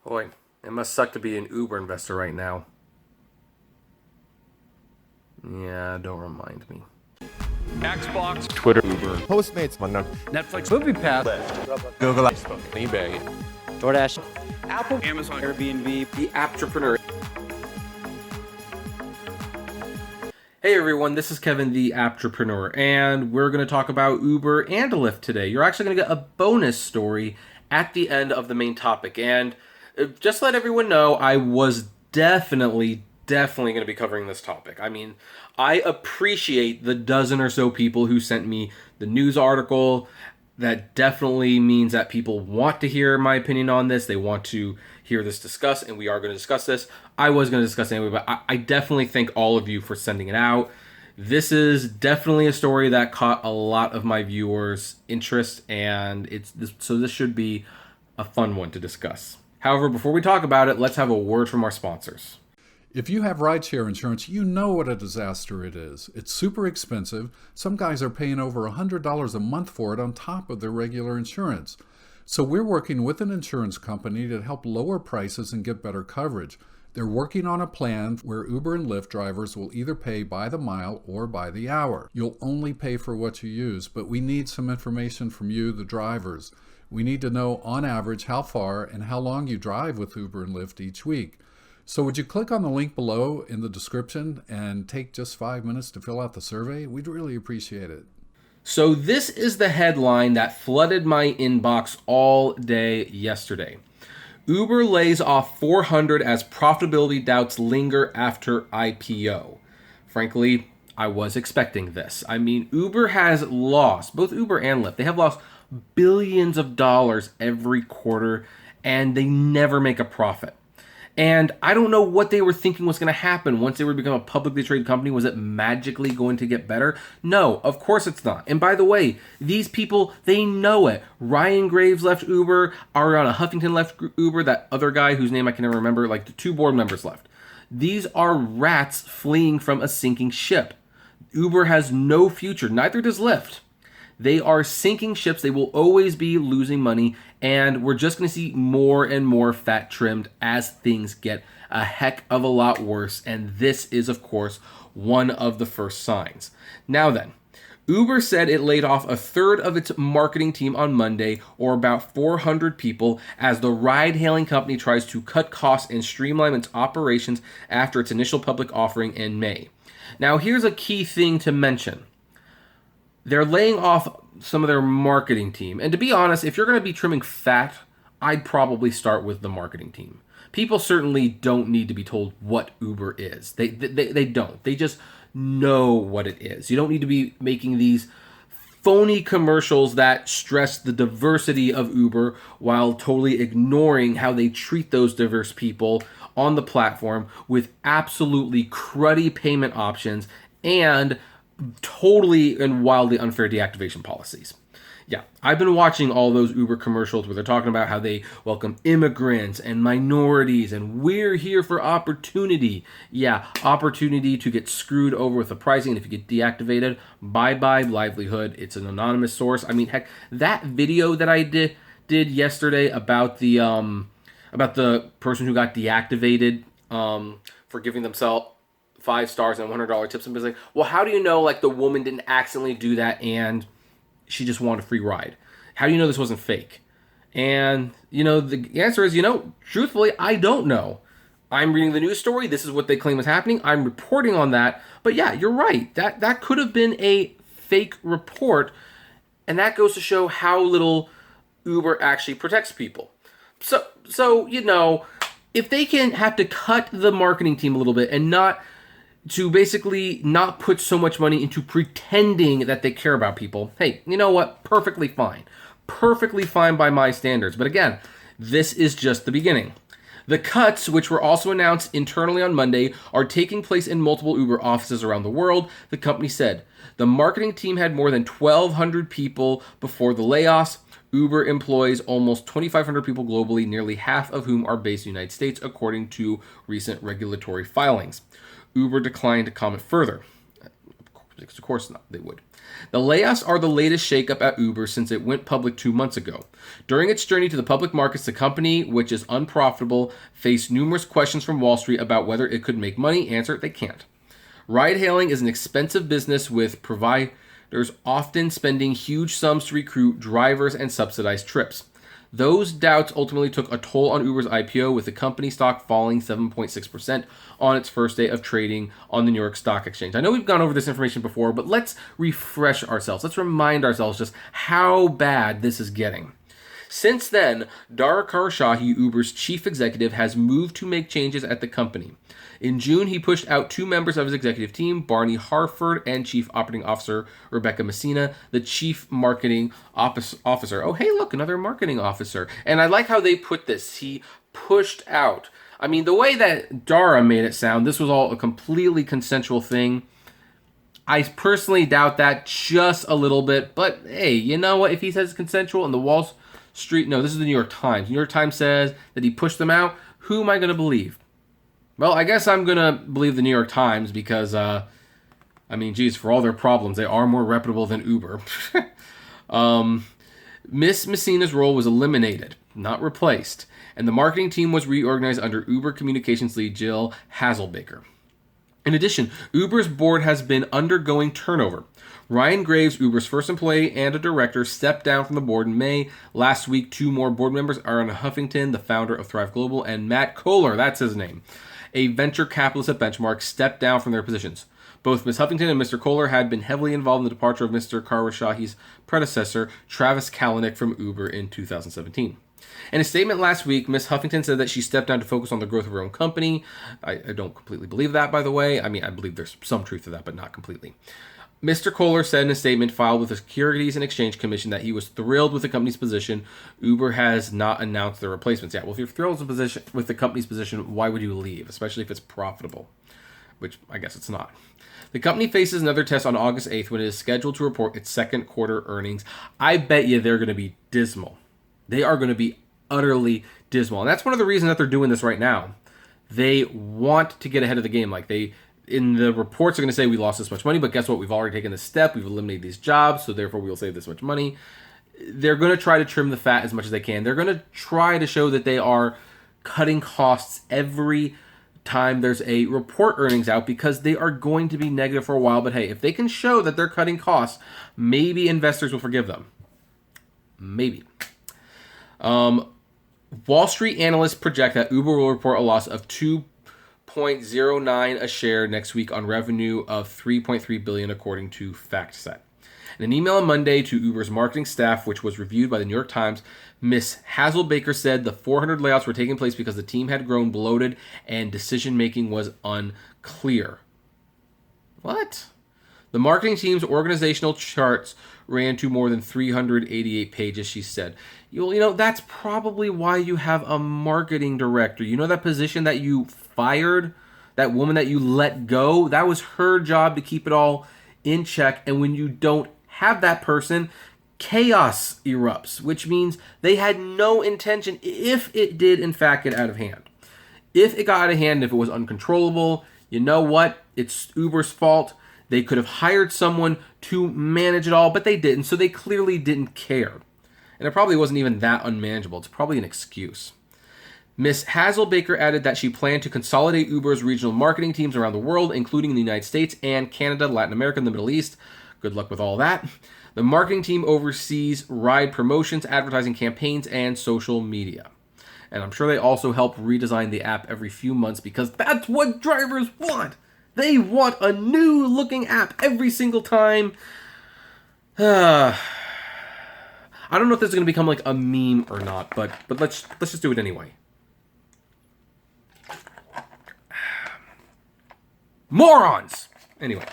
Boy, it must suck to be an Uber investor right now. Yeah, don't remind me. Xbox, Twitter, Uber, Postmates, Netflix, MoviePass, Google, eBay, DoorDash, Apple, Amazon, Airbnb, The Apptrepreneur. Hey everyone, this is Kevin, the Apptrepreneur, and we're going to talk about Uber and Lyft today. You're actually going to get a bonus story at the end of the main topic. And just to let everyone know, I was definitely going to be covering this topic. I mean, I appreciate the dozen or so people who sent me the news article. That definitely means that people want to hear my opinion on this. They want to hear this discussed, and we are going to discuss this. I was going to discuss it anyway, but I definitely thank all of you for sending it out. This is definitely a story that caught a lot of my viewers' interest, and so this should be a fun one to discuss. However, before we talk about it, let's have a word from our sponsors. If you have rideshare insurance, you know what a disaster it is. It's super expensive. Some guys are paying over $100 a month for it on top of their regular insurance. So we're working with an insurance company to help lower prices and get better coverage. They're working on a plan where Uber and Lyft drivers will either pay by the mile or by the hour. You'll only pay for what you use, but we need some information from you, the drivers. We need to know on average how far and how long you drive with Uber and Lyft each week. So would you click on the link below in the description and take just 5 minutes to fill out the survey? We'd really appreciate it. So this is the headline that flooded my inbox all day yesterday. Uber lays off 400 as profitability doubts linger after IPO. Frankly, I was expecting this. I mean, Uber has lost, both Uber and Lyft, they have lost billions of dollars every quarter, and they never make a profit. And I don't know what they were thinking was going to happen once they were to become a publicly traded company. Was it magically going to get better? No, of course it's not. And by the way, these people, they know it. Ryan Graves left Uber. Ariana Huffington left Uber. That other guy whose name I can never remember, like the 2 board members left. These are rats fleeing from a sinking ship. Uber has no future. Neither does Lyft. They are sinking ships. They will always be losing money, and we're just going to see more and more fat trimmed as things get a heck of a lot worse, and this is, of course, one of the first signs. Now then, Uber said it laid off a third of its marketing team on Monday, or about 400 people, as the ride-hailing company tries to cut costs and streamline its operations after its initial public offering in May. Now, here's a key thing to mention. They're laying off some of their marketing team. And to be honest, if you're going to be trimming fat, I'd probably start with the marketing team. People certainly don't need to be told what Uber is. They don't. They just know what it is. You don't need to be making these phony commercials that stress the diversity of Uber while totally ignoring how they treat those diverse people on the platform with absolutely cruddy payment options and totally and wildly unfair deactivation policies. Yeah, I've been watching all those Uber commercials where they're talking about how they welcome immigrants and minorities and we're here for opportunity. Yeah, opportunity to get screwed over with the pricing. And if you get deactivated, bye-bye livelihood. It's an anonymous source. I mean, heck, that video that I did yesterday about the person who got deactivated for giving themselves 5 stars and $100 tips, and be like, well, how do you know like the woman didn't accidentally do that and she just wanted a free ride? How do you know this wasn't fake? And the answer is, truthfully, I don't know. I'm reading the news story. This is what they claim is happening. I'm reporting on that. But yeah, you're right. That could have been a fake report, and that goes to show how little Uber actually protects people. So if they can have to cut the marketing team a little bit and to basically not put so much money into pretending that they care about people, hey, you know what? Perfectly fine. Perfectly fine by my standards. But again, this is just the beginning. The cuts, which were also announced internally on Monday, are taking place in multiple Uber offices around the world, the company said. The marketing team had more than 1,200 people before the layoffs. Uber employs almost 2,500 people globally, nearly half of whom are based in the United States, according to recent regulatory filings. Uber declined to comment further. Because of course not, they would. The layoffs are the latest shakeup at Uber since it went public 2 months ago. During its journey to the public markets, the company, which is unprofitable, faced numerous questions from Wall Street about whether it could make money. Answer, they can't. Ride-hailing is an expensive business with providers often spending huge sums to recruit drivers and subsidize trips. Those doubts ultimately took a toll on Uber's IPO, with the company stock falling 7.6% on its first day of trading on the New York Stock Exchange. I know we've gone over this information before, but let's refresh ourselves. Let's remind ourselves just how bad this is getting. Since then, Dara Khosrowshahi, Uber's chief executive, has moved to make changes at the company. In June, he pushed out 2 members of his executive team, Barney Harford and Chief Operating Officer Rebecca Messina, the Chief Marketing Officer. Oh, hey, look, another marketing officer. And I like how they put this. He pushed out. I mean, the way that Dara made it sound, this was all a completely consensual thing. I personally doubt that just a little bit. But, hey, you know what? If he says it's consensual and the Wall Street... No, this is the New York Times. The New York Times says that he pushed them out. Who am I going to believe? Well, I guess I'm going to believe the New York Times because, geez, for all their problems, they are more reputable than Uber. Miss Messina's role was eliminated, not replaced, and the marketing team was reorganized under Uber communications lead Jill Hasselbaker. In addition, Uber's board has been undergoing turnover. Ryan Graves, Uber's first employee and a director, stepped down from the board in May. Last week, 2 more board members, Aaron Huffington, the founder of Thrive Global, and Matt Kohler, that's his name, a venture capitalist at Benchmark, stepped down from their positions. Both Ms. Huffington and Mr. Kohler had been heavily involved in the departure of Mr. Khosrowshahi's predecessor, Travis Kalanick, from Uber in 2017. In a statement last week, Ms. Huffington said that she stepped down to focus on the growth of her own company. I don't completely believe that, by the way. I believe there's some truth to that, but not completely. Mr. Kohler said in a statement filed with the Securities and Exchange Commission that he was thrilled with the company's position. Uber has not announced their replacements yet. Well, if you're thrilled with the company's position, why would you leave, especially if it's profitable? Which I guess it's not. The company faces another test on August 8th when it is scheduled to report its second quarter earnings. I bet you they're going to be dismal. They are going to be utterly dismal. And that's one of the reasons that they're doing this right now. They want to get ahead of the game. In the reports are going to say we lost this much money, but guess what? We've already taken this step. We've eliminated these jobs, so therefore we'll save this much money. They're going to try to trim the fat as much as they can. They're going to try to show that they are cutting costs every time there's a report earnings out because they are going to be negative for a while. But hey, if they can show that they're cutting costs, maybe investors will forgive them. Maybe. Wall Street analysts project that Uber will report a loss of $2.09 a share next week on revenue of $3.3 billion, according to FactSet. In an email on Monday to Uber's marketing staff, which was reviewed by the New York Times, Ms. Hasselbaker said the 400 layoffs were taking place because the team had grown bloated and decision-making was unclear. What? The marketing team's organizational charts ran to more than 388 pages, she said. That's probably why you have a marketing director. You know that position that you fired, that woman that you let go? That was her job to keep it all in check. And when you don't have that person, chaos erupts, which means they had no intention, if it did in fact get out of hand. If it got out of hand, if it was uncontrollable, you know what? It's Uber's fault. They could have hired someone to manage it all, but they didn't, so they clearly didn't care. And it probably wasn't even that unmanageable. It's probably an excuse. Ms. Hasselbaker added that she planned to consolidate Uber's regional marketing teams around the world, including the United States and Canada, Latin America, and the Middle East. Good luck with all that. The marketing team oversees ride promotions, advertising campaigns, and social media. And I'm sure they also help redesign the app every few months because that's what drivers want. They want a new looking app every single time. I don't know if this is going to become like a meme or not, but let's just do it anyway. Morons! Anyway,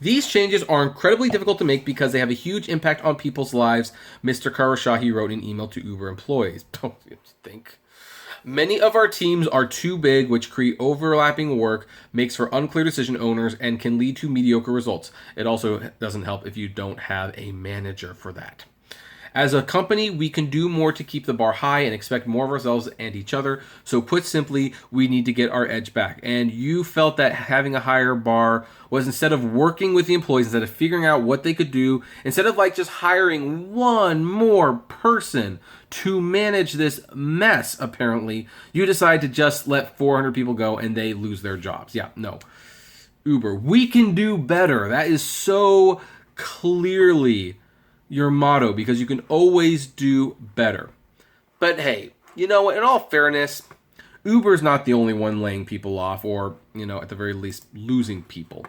these changes are incredibly difficult to make because they have a huge impact on people's lives, Mr. Khosrowshahi wrote in an email to Uber employees. Don't you think? Many of our teams are too big, which create overlapping work, makes for unclear decision owners, and can lead to mediocre results. It also doesn't help if you don't have a manager for that. As a company, we can do more to keep the bar high and expect more of ourselves and each other. So put simply, we need to get our edge back. And you felt that having a higher bar was, instead of working with the employees, instead of figuring out what they could do, instead of like just hiring one more person to manage this mess, apparently, you decide to just let 400 people go and they lose their jobs. Yeah, no. Uber, we can do better. That is so clearly your motto, because you can always do better. But hey, you know, in all fairness, Uber's not the only one laying people off, or, you know, at the very least losing people,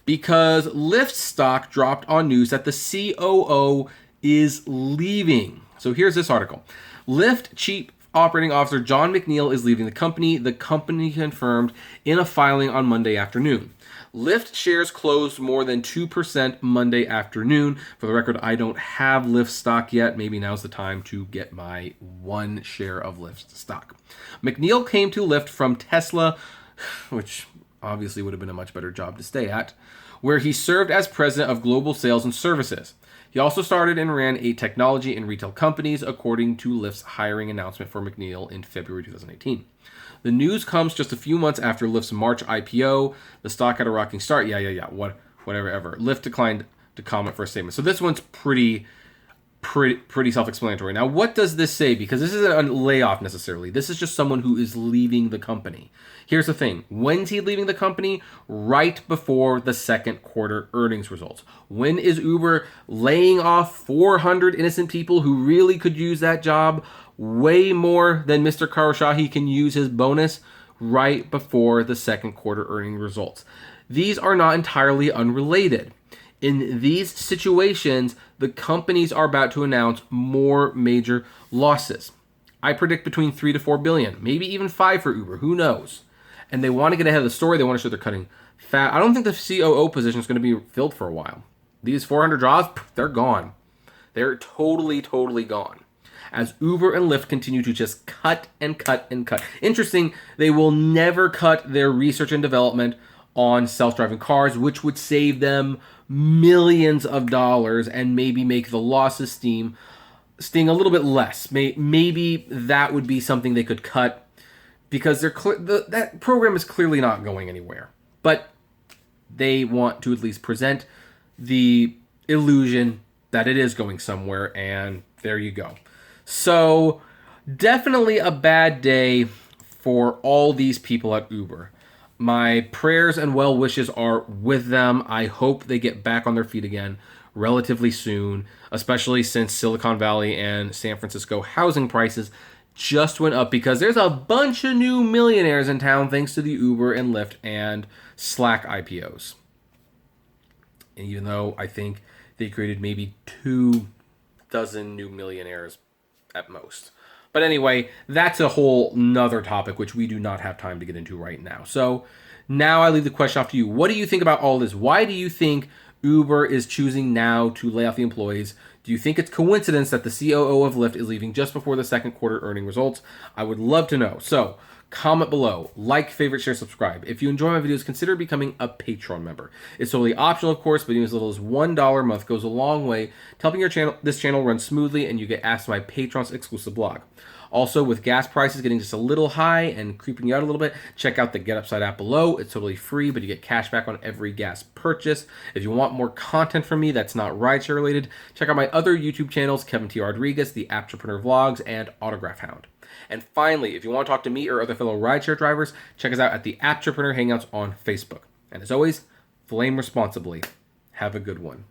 because Lyft stock dropped on news that the COO is leaving. So here's this article. Lyft Chief Operating Officer John McNeil is leaving the company. The company confirmed in a filing on Monday afternoon. Lyft shares closed more than 2% Monday afternoon. For the record, I don't have Lyft stock yet. Maybe now's the time to get my one share of Lyft stock. McNeil came to Lyft from Tesla, which obviously would have been a much better job to stay at, where he served as president of global sales and services. He also started and ran 8 technology and retail companies, according to Lyft's hiring announcement for McNeil in February 2018. The news comes just a few months after Lyft's March IPO. The stock had a rocking start. Whatever. Lyft declined to comment for a statement. So this one's pretty self-explanatory. Now, what does this say? Because this isn't a layoff necessarily. This is just someone who is leaving the company. Here's the thing. When's he leaving the company? Right before the second quarter earnings results. When is Uber laying off 400 innocent people who really could use that job way more than Mr. Karashahi can use his bonus? Right before the second quarter earning results. These are not entirely unrelated. In these situations, the companies are about to announce more major losses. I predict between 3 to 4 billion, maybe even 5 for Uber, who knows? And they want to get ahead of the story. They want to show they're cutting fat. I don't think the COO position is going to be filled for a while. These 400 jobs, they're gone. They're totally gone. As Uber and Lyft continue to just cut and cut and cut. Interesting, they will never cut their research and development on self-driving cars, which would save them millions of dollars and maybe make the losses sting a little bit less. Maybe that would be something they could cut, because that program is clearly not going anywhere. But they want to at least present the illusion that it is going somewhere, and there you go. So definitely a bad day for all these people at Uber. My prayers and well wishes are with them. I hope they get back on their feet again relatively soon, especially since Silicon Valley and San Francisco housing prices just went up, because there's a bunch of new millionaires in town thanks to the Uber and Lyft and Slack IPOs. And even though I think they created maybe 24 new millionaires at most. But anyway, that's a whole nother topic, which we do not have time to get into right now. So now I leave the question off to you. What do you think about all this? Why do you think Uber is choosing now to lay off the employees? Do you think it's coincidence that the COO of Lyft is leaving just before the second quarter earning results? I would love to know. So comment below, like, favorite, share, subscribe. If you enjoy my videos, consider becoming a Patreon member. It's totally optional, of course, but even as little as $1 a month goes a long way to helping this channel run smoothly, and you get access to my Patreon's exclusive blog. Also, with gas prices getting just a little high and creeping you out a little bit, check out the Get Upside app below. It's totally free, but you get cash back on every gas purchase. If you want more content from me that's not rideshare related, check out my other YouTube channels, Kevin T. Rodriguez, the Apptrepreneur Vlogs, and Autograph Hound. And finally, if you want to talk to me or other fellow rideshare drivers, check us out at the Apptrepreneur Hangouts on Facebook. And as always, flame responsibly. Have a good one.